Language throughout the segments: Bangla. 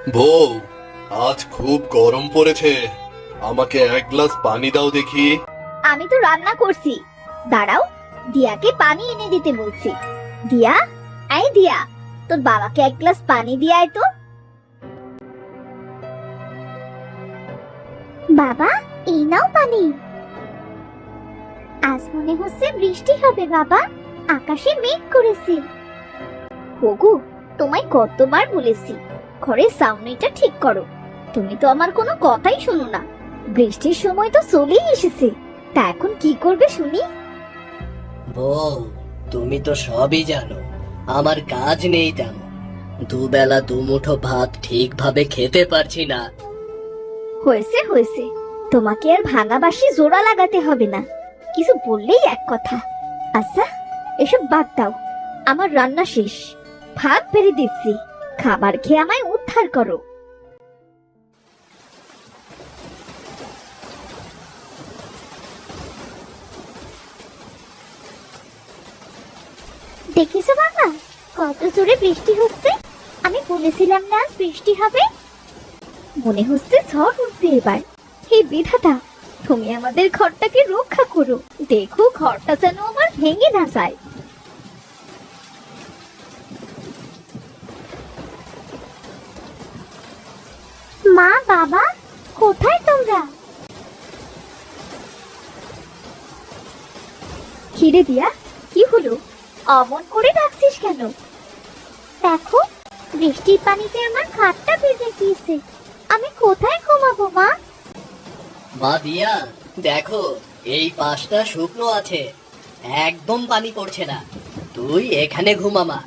বউ, আজ খুব গরম পড়েছে, আমাকে এক গ্লাস পানি দাও দেখি। আমি তো রান্না করছি, দাঁড়াও, দিয়াকে পানি এনে দিতে বলছি। দিয়া, এই দিয়া, তোর বাবাকে এক গ্লাস পানি দিয়ে আয় তো। বাবা, এই নাও পানি। আজ মনে হচ্ছে বৃষ্টি হবে বাবা, আকাশে মেঘ করেছে। ওগো, তোমায় কতবার বলেছি ঘরের সাউন্ডটা ঠিক করো, তুমি তো আমার কোনো কথাই শোনো না। বৃষ্টির সময় তো চলেই এসেছে, তা এখন কি করবে শুনি? বউ, তুমি তো সবই জানো, আমার কাজ নেই তেমন। দুবেলা দুমুঠো ভাত ঠিকভাবে খেতে পারছি না। হয়েছে হয়েছে, তোমাকে আর ভাঙা বাঁশি জোড়া লাগাতে হবে না, কিছু বললেই এক কথা। আচ্ছা, এসব বাদ দাও, আমার রান্না শেষ, ভাত বেড়ে দিচ্ছি, খাবার খেয়ে আমায় উদ্ধার করো। দেখেছো বাবা, কত জোরে বৃষ্টি হচ্ছে? আমি বলেছিলাম না আজ বৃষ্টি হবে। মনে হচ্ছে ঝড় উঠবে এবার। হে বিধাতা, তুমি আমাদের ঘরটাকে রক্ষা করো, দেখো ঘরটা যেন আমার ভেঙে না যায়। মা, বাবা, কোথায় তোমরা? খিরে দিয়া, কি হলো? অমন করে ডাকছিস কেন? দেখো, বৃষ্টির পানিতে আমার খাটটা ভিজে গিয়েছে, আমি কোথায় ঘুমাবো মা? মা দিয়া, দেখো, এই পাশটা শুকনো আছে, একদম পানি পড়ছে না। তুই এখানে ঘুমা মা,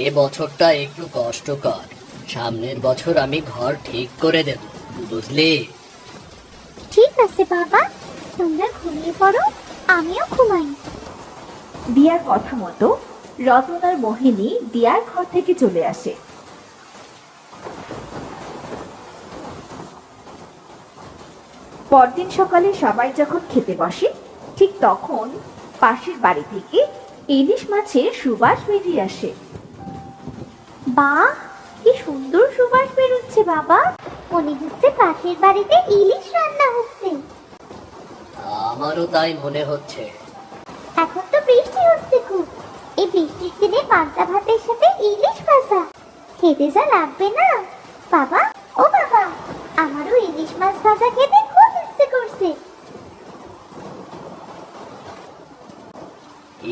এ বছরটা একটু কষ্টকর, সামনের বছর আমি ঘর ঠিক করে দেব, বুঝলি? ঠিক আছে বাবা, তোমরা ঘুমিয়ে পড়ো, আমিও ঘুমাই। দিয়ার কথা মতো রতন আর মোহিনী দিয়ার ঘর থেকে চলে আসে। পরদিন সকালে সবাই যখন খেতে বসে, ঠিক তখন পাশের বাড়ি থেকে ইলিশ মাছের সুবাস বেরিয়ে আসে। বাহ, কি সুন্দর সুবাস বেরোচ্ছে বাবা, মনে হচ্ছে পাশের বাড়িতে ইলিশ রান্না হচ্ছে। আমারও তাই মনে হচ্ছে। এখন তো বৃষ্টি হচ্ছে খুব, এই বৃষ্টির দিনে পান্তা ভাতের সাথে ইলিশ ভাজা খেতে যা লাগবে না। বাবা, ও বাবা, আমারও ইলিশ মাছ ভাজা খেতে খুব ইচ্ছে করছে।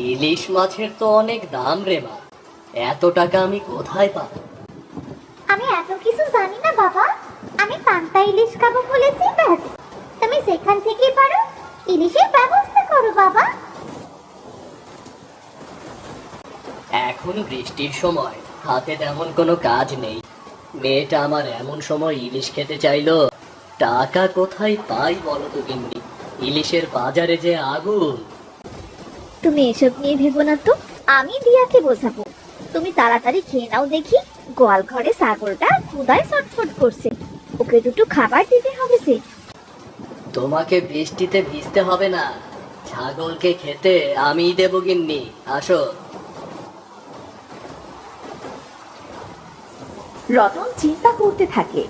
ইলিশ মাছের তো অনেক দাম রে মা, এত টাকা আমি কোথায় পাবো? আমি এত কিছু জানি না বাবা, আমি পান্তা ইলিশ খাবো বলেছি ব্যাস। তুমি সেখান থেকে পারো ইলিশের ব্যবস্থা করো বাবা। এখন বৃষ্টির সময়, হাতে তেমন কোনো কাজ নেই, মেয়েটা আমার এমন সময় ইলিশ খেতে চাইলো, টাকা কোথায় পাই বলো তো গিন্নি? ইলিশের বাজারে যে আগুন। তুমি এসব নিয়ে ভেবো না তো, আমি দিয়াকে বোঝাবো। তুমি তাড়াতাড়ি খেয়ে নাও দেখি, গোয়াল ঘরে ছাগলটা ক্ষুধায় ছটফট করছে, ওকে দুটো খাবার দিতে হবে সে। তোমাকে বৃষ্টিতে ভিজতে হবে না, ছাগলকে খেতে আমিই দেবো গিন্নি, আসো। রতন চিন্তা করতে থাকে।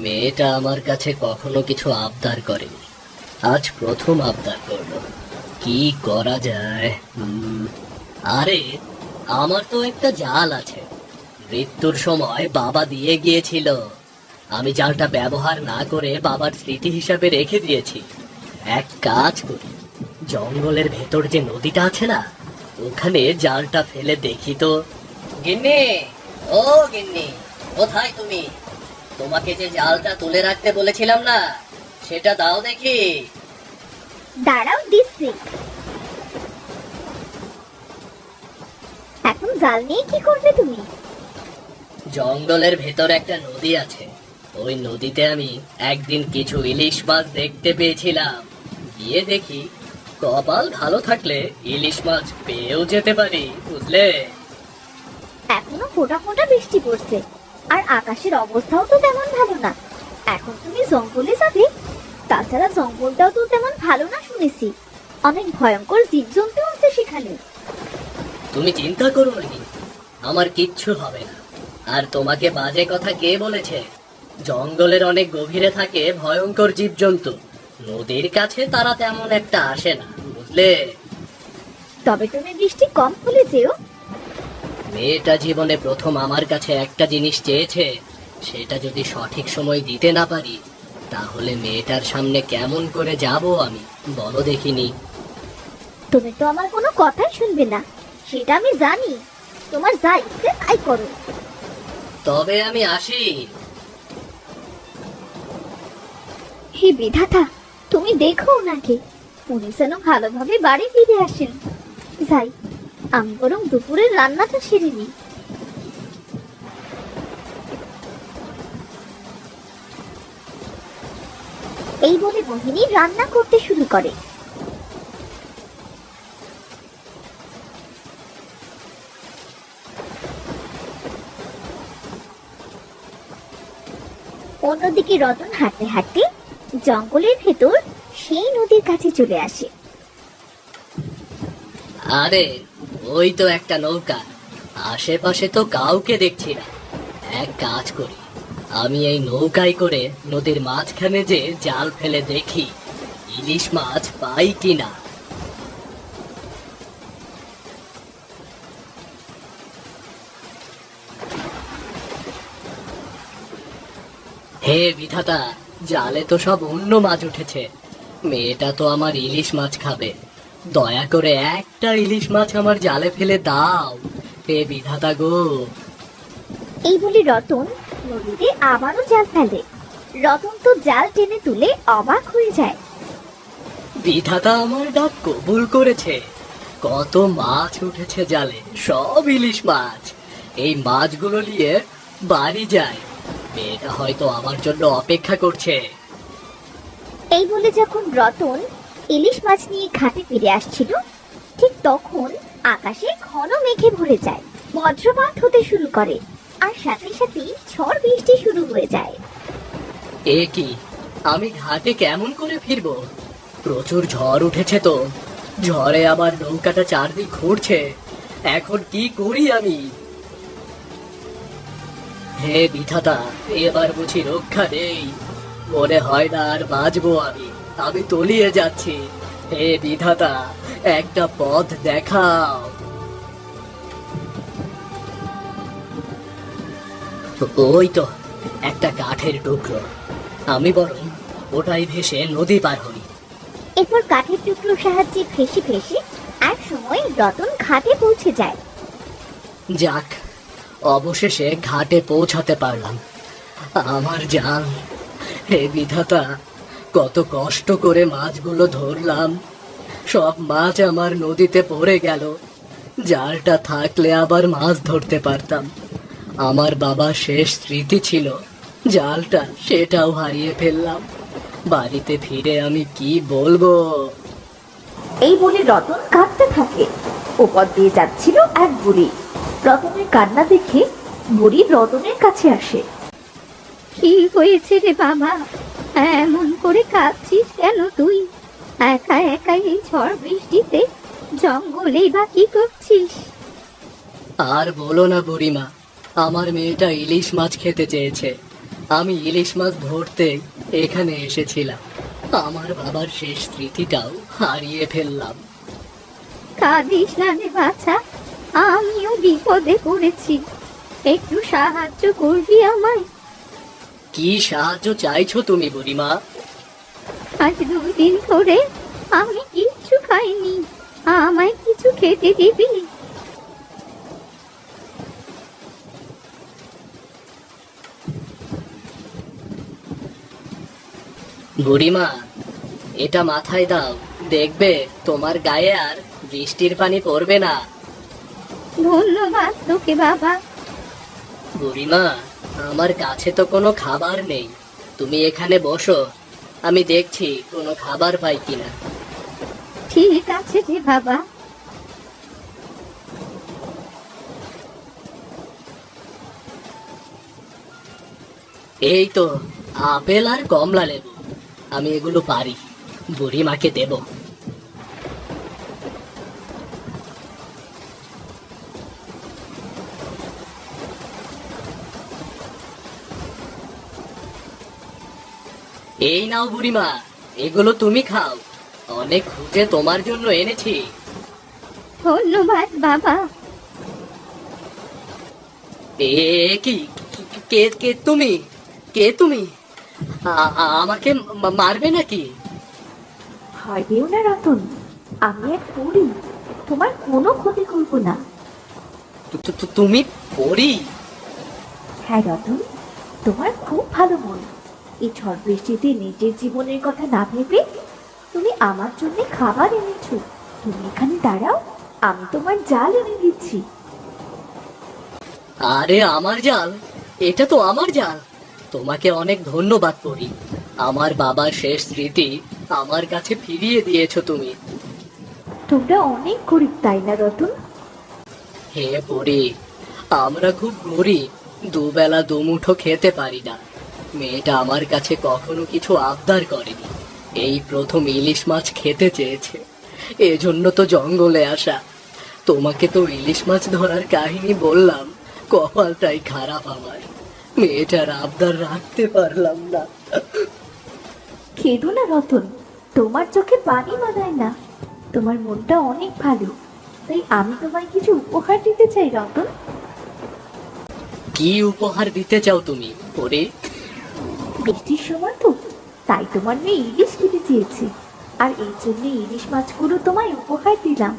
মেয়েটা আমার কাছে কখনো কিছু আবদার করেনি, আজ প্রথম আবদার করলো, কি করা যায়? আরে, আমার তো একটা জাল আছে, মৃত্যুর সময় বাবা দিয়ে গিয়েছিল, আমি জালটা ব্যবহার না করে বাবার স্মৃতি হিসাবে রেখে দিয়েছি। এক কাজ করি, জঙ্গলের ভেতর যে নদীটা আছে না, ওখানে জালটা ফেলে দেখি তো। গিন্নি, ও গিন্নি, কোথায় তুমি? তোমাকে যে জালটা তুলে রাখতে বলেছিলাম না, সেটা দাও দেখি। দাঁড়াও, দিচ্ছি। এখন জাল নিয়ে কি করবে তুমি? জঙ্গলের ভেতর একটা নদী আছে, ওই নদীতে আমি একদিন কিছু ইলিশ মাছ দেখতে পেয়েছিলাম, গিয়ে দেখি কপাল ভালো থাকলে ইলিশ মাছ পেয়েও যেতে পারি, বুঝলে? এখনো ফোঁটা ফোঁটা বৃষ্টি পড়ছে, আর আকাশের অবস্থাও তো তেমন ভালো না। এখন তুমি জঙ্গলে যাবে? তাছাড়া জঙ্গলটাও তো তেমন ভালো না শুনেছি, অনেক ভয়ঙ্কর জীবজন্তু আছে সেখানে। তুমি চিন্তা করো না, আমার কিচ্ছু হবে না, আর তোমাকে বাজে কথা কে বলেছে? জঙ্গলের অনেক গভীরে থাকে ভয়ঙ্কর জীবজন্তু, নদীর কাছে তারা তেমন একটা আসে না, বুঝলে? তবে তুমি বৃষ্টি কম হলে যেও। মেয়েটা জীবনে প্রথম আমার কাছে একটা জিনিস চেয়েছে, সেটা যদি সঠিক সময় দিতে না পারি তাহলে মেয়েটার সামনে কেমন করে যাব আমি, বলো দেখিনি? তুমি তো আমার কোনো কথাই শুনবে না, সেটা আমি জানি। তোমার যা ইচ্ছে তাই করো। তবে আমি আসি। হে বিধাতা, তুমি দেখো ওনাকে, উনি যেন ভালোভাবে বাড়ি ফিরে আসেন। যাই, আমি বরং দুপুরের রান্নাটা সেরে নিই। এই বলে মোহিনী রান্না করতে শুরু করে। অন্যদিকে রতন হাঁটতে হাঁটতে জঙ্গলের ভেতর সেই নদীর কাছে চলে আসে। আরে, ওই তো একটা নৌকা, আশেপাশে তো কাউকে দেখছি না। এক কাজ করি, আমি এই নৌকায় করে নদীর মাঝখানে যে জাল ফেলে দেখি ইলিশ মাছ পাই কিনা। হে বিধাতা, জালে তো সব অন্য মাছ উঠেছে। মেয়েটা তো আমার ইলিশ মাছ খাবে, দয়া করে একটা ইলিশ মাছ আমার জালে ফেলে দাও, হে বিধাতা গো। এই বলে রতন নদীতে আবারও জাল ফেলে। রতন তো জাল টেনে তুলে অবাক হয়ে যায়। বিধাতা আমার ডাক কবুল করেছে, কত মাছ উঠেছে জালে, সব ইলিশ মাছ। এই মাছগুলো নিয়ে বাড়ি যায়, মেয়েটা হয়তো আমার জন্য অপেক্ষা করছে। এই বলে যখন রতন ইলিশ মাছ নিয়ে ঘাটে ফিরে আসছিল, ঠিক তখন আকাশে ঘন মেঘে ভরে যায়, বজ্রপাত হতে শুরু করে, আর সাথে সাথে ঝড় বৃষ্টি শুরু হয়ে যায়। এ কি, আমি ঘাটে কেমন করে ফিরবো? প্রচুর ঝড় উঠেছে তো, ঝড়ে আমার নৌকাটা চারদিক ঘুরছে, এখন কি করি আমি? হে বিধাতা, এবার বুঝি রক্ষা নেই, মনে হয় না আর বাঁচবো আমি তলিয়ে যাচ্ছি। হে বিধাতা, একটা পথ দেখাও। ওই তো একটা কাঠের টুকরো, আমি বরং ওটাই ভেসে নদী পার হই। এরপর কাঠের টুকরোর সাহায্যে ফেসে ফেসে এক সময় রতন ঘাটে পৌঁছে যায়। যাক, অবশেষে ঘাটে পৌঁছাতে পারলাম। আমার জাল, হে বিধাতা, কত কষ্ট করে মাছগুলো ধরলাম, সব মাছ আমার নদীতে পড়ে গেল। জালটা থাকলে আবার মাছ ধরতে পারতাম। আমার বাবার শেষ স্মৃতি ছিল জালটা, সেটাও হারিয়ে ফেললাম। বাড়িতে ফিরে আমি কি বলবো? এই বলে রতন কাঁদতে থাকে। ওপর দিয়ে যাচ্ছিল এক বুড়ি। রতনের কান্না দেখে বুড়ি রতনের কাছে আসে। কি হয়েছে রে বাবা, এমন করে কাঁদছিস কেন তুই? একা একা এই ঝড় বৃষ্টিতে জঙ্গলে বা কি করছিস? আর বলো না বুড়িমা, আমার মেয়েটা ইলিশ মাছ খেতে চেয়েছে, আমি ইলিশ মাছ ধরতে এখানে এসেছিলাম। আমার বাবার শেষ স্মৃতিটাও হারিয়ে ফেললাম। কাঁদিস না রে বাছা, আমিও বিপদে পড়েছি, একটু সাহায্য করবি আমায়? কি সাহায্য চাইছো তুমি বুড়িমা? আজ 2 দিন ধরে আমি কিচ্ছু খাইনি, আমায় কিছু খেতে দিবি? বুড়িমা, এটা মাথায় দাও, দেখবে তোমার গায়ে আর বৃষ্টির পানি পড়বে না। ধন্যবাদ তোকে বাবা। বুড়িমা, আমার কাছে তো কোনো খাবার নেই, তুমি এখানে বসো, আমি দেখছি কোনো খাবার পাই কিনা। ঠিক আছে রে বাবা। এই তো আপেল আর কমলা লেবু, আমি এগুলো পারি, বুড়িমাকে দেব। এই নাও বুড়িমা, এগুলো তুমি খাও। অনেক খুঁজে তোমার জন্য এনেছি। ধন্যবাদ বাবা। এ কি, কে কে তুমি? কে তুমি? আমাকে মারবে নাকি? ভয় পেও না রতন, আমি এক পড়ি, তোমার কোনো ক্ষতি করবো না। তুমি পড়ি? হ্যাঁ রতন, তোমার খুব ভালো মন। এই ঝড় বৃষ্টিতে নিজের জীবনের কথা না ভেবে তুমি আমার জন্য খাবার এনেছো। তুমি এখানে দাঁড়াও, আমি তোমার জাল এনে দিচ্ছি। আরে আমার জাল? এটা তো আমার জাল। তোমাকে অনেক ধন্যবাদ পড়ি। আমার বাবার শেষ স্মৃতি আমার কাছে ফিরিয়ে দিয়েছো তুমি। তোমরা অনেক গরিব তাই না রতন? হে পড়ি, আমরা খুব গরিব, দুবেলা দুমুঠো খেতে পারি না। মেয়েটা আমার কাছে কখনো কিছু আবদার করেনি, এই প্রথম ইলিশ মাছ খেতে চেয়েছে, এজন্য তো জঙ্গলে আসা। তোমাকে তো ইলিশ মাছ ধরার কাহিনী বললাম, কপালটাই খারাপ আমার, মেয়েটার আবদার রাখতে পারলাম না। খেদো না রতন, তোমার চোখে পানি মানায় না। তোমার মনটা অনেক ভালো, তাই আমি তোমায় কিছু উপহার দিতে চাই রতন। কি উপহার দিতে চাও তুমি পড়ি? বৃষ্টির সময় তো, তাই তোমার মেয়ে ইলিশ খেতে চেয়েছে, আর এই জন্য ইলিশ মাছগুলো তোমায় উপহার দিলাম।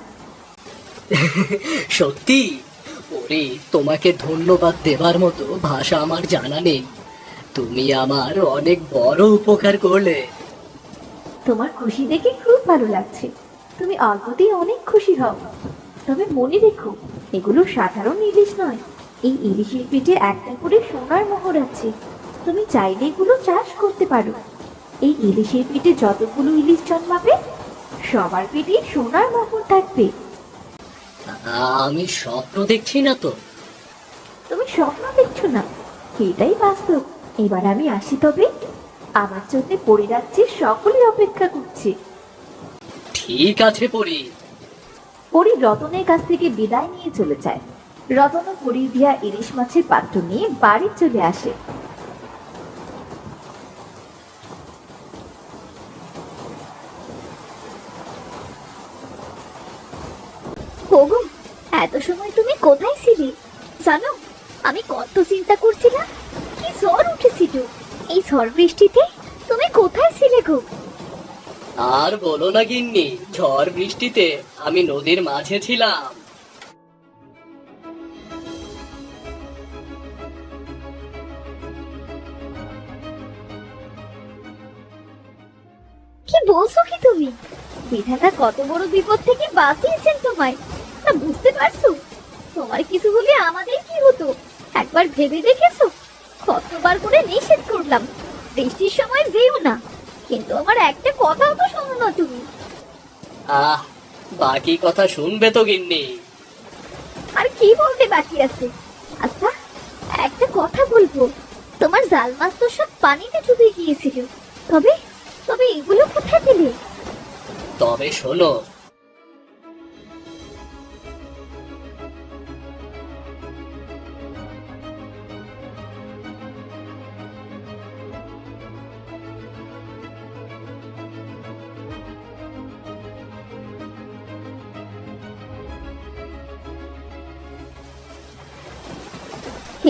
সত্যি? ওরে, তোমাকে ধন্যবাদ দেবার মতো ভাষা আমার জানা নেই। তুমি আমার অনেক বড় উপকার করলে। তোমার খুশি দেখে খুব ভালো লাগছে, তুমি অল্পতেই অনেক খুশি হও। তবে মনে রেখো, এগুলো সাধারণ ইলিশ নয়, এই ইলিশের পেটে একটা করে সোনার মোহর আছে। তুমি চাইলে এগুলো চাষ করতে পারো। এই ইলিশের পেটে যতগুলো ইলিশ জন্মাবে, সবার পেটে সোনার মোহর থাকবে। আমি স্বপ্ন দেখছি না তো? তুমি স্বপ্ন দেখছো না, এটাই বাস্তব। এবার আমি আসি তবে, আমার জন্য পরিরাজ্যের সকলে অপেক্ষা করছে। ঠিক আছে পড়ি। পরি রতনের কাছ থেকে বিদায় নিয়ে চলে যায়। রতন ও পরি দিয়া ইলিশ মাছের পাত্র নিয়ে বাড়ি চলে আসে। ওগো, এত সময় তুমি কোথায় ছিলে? জানো, আমি কত চিন্তা করছিলাম। কি ঝড় উঠেছিল, এই ঝড় বৃষ্টিতে তুমি কোথায় ছিলে গো? আর বলো না গিন্নি, ঝড় বৃষ্টিতে আমি নদীর মাঝে ছিলাম। কি বলছো কি তুমি? বিধাতা কত বড় বিপদ থেকে বাঁচিয়েছেন তোমায়, তা বুঝতে পারছো? তোমার কিছু হলে আমাদের কি হতো একবার ভেবে দেখেছো? কতবার করে নিষেধ করলাম বৃষ্টির সময় যেও না, কিন্তু আমার একটা কথাও তো শোনো না তুমি। আহ, বাকি কথা শুনবে তো গিন্নি? আর কি বলতে বাকি আছে? আচ্ছা, একটা কথা বলবো, তোমার জাল মাছ তো সব পানিতে ডুবে গিয়েছিল, তবে তবে এগুলো কোথায় পেলে? তবে শোনো,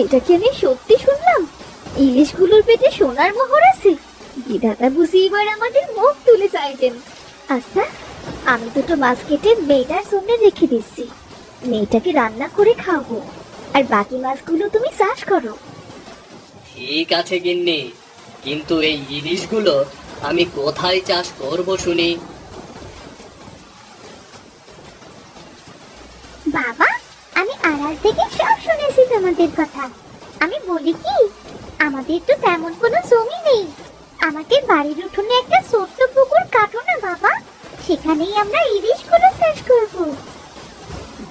এটা কি আমি সত্যি শুনলাম? ইলিশগুলোর পেটে সোনার মোহর আছে? বিধাতা বুঝি এবার আমাদের মুখ তুলে চাইতেন। আচ্ছা, আমি দুটো মাছ কেটে মেয়েটার সামনে রেখে দিচ্ছি, মেয়েটাকে রান্না করে খাবো, আর বাকি মাছগুলো তুমি চাষ করো। ঠিক আছে গিন্নি, কিন্তু এই ইলিশগুলো আমি কোথায় চাষ করব শুনি? বাবা, আমি আড়াল থেকে সব শুনেছি তোমাদের কথা। আমি বলি কি, আমাদের তো তেমন কোনো জমি নেই, আমাদের বাড়ির উঠোনে একটা ছোট্ট পুকুর কাটো না বাবা, সেখানেই আমরা ইলিশগুলো চাষ করব।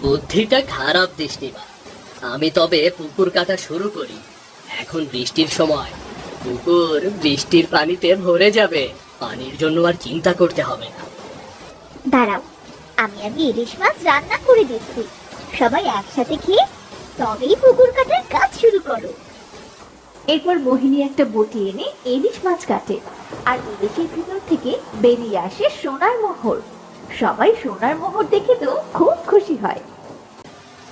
বুদ্ধিটা খারাপ দৃষ্টিবা। আমি তবে পুকুর কাটা শুরু করি। এখন বৃষ্টির সময়, পুকুর বৃষ্টির পানিতে ভরে যাবে, পানির জন্য আর চিন্তা করতে হবে না। দাঁড়াও, আমি আগে ইলিশ মাছ রান্না করে দিচ্ছি, সবাই একসাথে খেয়ে তবেই পুকুর কাটার কাজ শুরু করো। এরপর মোহিনী একটা বটি এনে ইলিশ মাছ কাটে, আর ইলিশের ভিতর থেকে বেরিয়ে আসে সোনার মোহর। সবাই সোনার মোহর দেখে তো খুব খুশি হয়।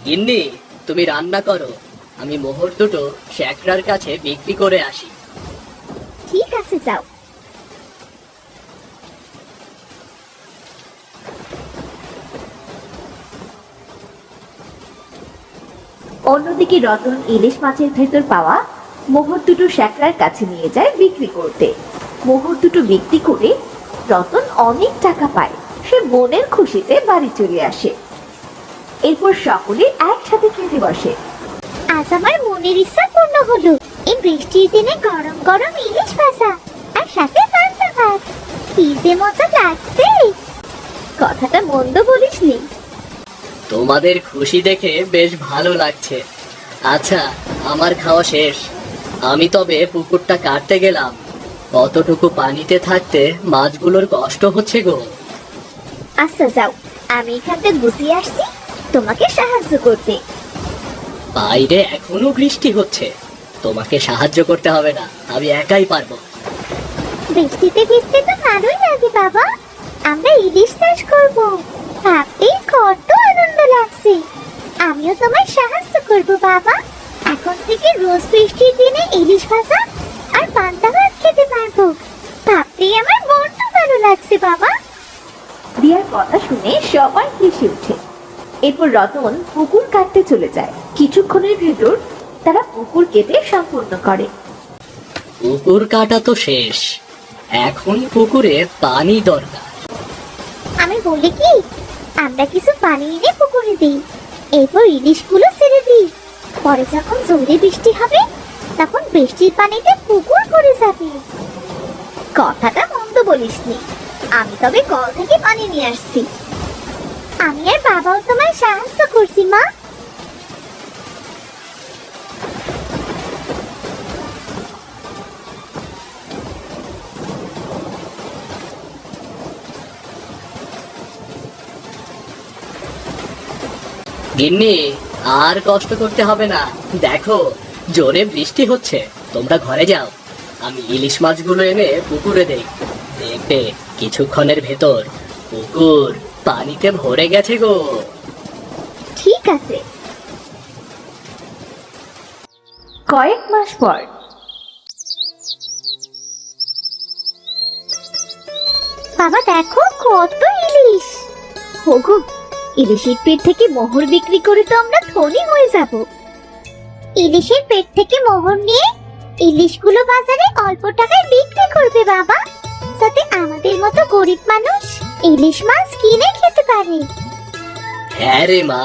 গিন্নি, তুমি রান্না করো, আমি মোহর দুটো শ্যাকরার কাছে বিক্রি করে আসি। ঠিক আছে, যাও। অন্যদিকে রতন ইলিশ মাছের ভেতর পাওয়া মোহর দুটো শ্যাকরার কাছে নিয়ে যায় বিক্রি করতে। মোহর দুটো বিক্রি করে রতন অনেক টাকা পায়। সে মনের খুশিতে বাড়ি চলে আসে। এরপর সকলে একসাথে খেতে বসে। আজ আমার মনের ইচ্ছা পূর্ণ হলো। এই বৃষ্টির দিনে গরম গরম ইলিশ ভাজা আর সাথে পান্তা ভাত, কি যে মজা লাগছে। কথাটা মন্দ বলিসনি। তোমাদের খুশি দেখে বেশ ভালো লাগছে। আচ্ছা, আমার খাওয়া শেষ, আমি তবে পুকুরটা কাটতে গেলাম। কতটুকু পানিতে থাকতে মাছগুলোর কষ্ট হচ্ছে গো। আচ্ছা যাও, আমি এখানটা গুছিয়ে আসছি তোমাকে সাহায্য করতে। বাইরে এখনো বৃষ্টি হচ্ছে, তোমাকে সাহায্য করতে হবে না, আমি একাই পারবো। বৃষ্টিতে ভিজতে তো ভালোই লাগে বাবা। আমরা ইলিশ চাষ করবো, ভাবতেই কত আনন্দ লাগছে। আমিও তোমায় সাহায্য করব বাবা। এখন থেকে রোজ বৃষ্টির দিনে ইলিশ ভাজা আর পান্তা ভাত খেতে পারবো। ভাবতেই আমার বড্ড ভালো লাগছে বাবা। দিয়ার কথা শুনে সবাই হেসে ওঠে। এরপর রতন পুকুর কাটতে চলে যায়। কিছুক্ষণের ভেতর তারা পুকুর কেটে সম্পূর্ণ করে। পুকুর কাটা তো শেষ, এখন পুকুরে পানি দরকার। আমি বলি কি, আমরা কিছু পানি এনে পুকুরে দিই, এরপর ইলিশগুলো ছেড়ে দিই। পরে যখন জোরে বৃষ্টি হবে তখন বৃষ্টির পানিতে পুকুর ভরে যাবে। কথাটা মন্দ বলিসনি। আমি তবে কল থেকে পানি নিয়ে আসছি। আমি আর বাবাও তোমায় সাহায্য করছি মা। গিন্নি, আর কষ্ট করতে হবে না, দেখো জোরে বৃষ্টি হচ্ছে। তোমরা ঘরে যাও, আমি ইলিশ মাছগুলো এনে পুকুরে দেই। দেখবে কিছুক্ষণের ভেতর পুকুর পানিতে ভরে গেছে গো। ঠিক আছে। কয়েক মাস পর বাবা দেখো কত ইলিশ। হোগো, ইলিশের পেট থেকে মোহর বিক্রি করে তো আমরা ধনী হয়ে যাব। ইলিশের পেট থেকে মোহর নিয়ে ইলিশগুলো বাজারে অল্প টাকায় বিক্রি করবে বাবা, যাতে আমাদের মতো গরিব মানুষ ইলিশ মাছ কিনে খেতে পারে। হ্যাঁ রে মা,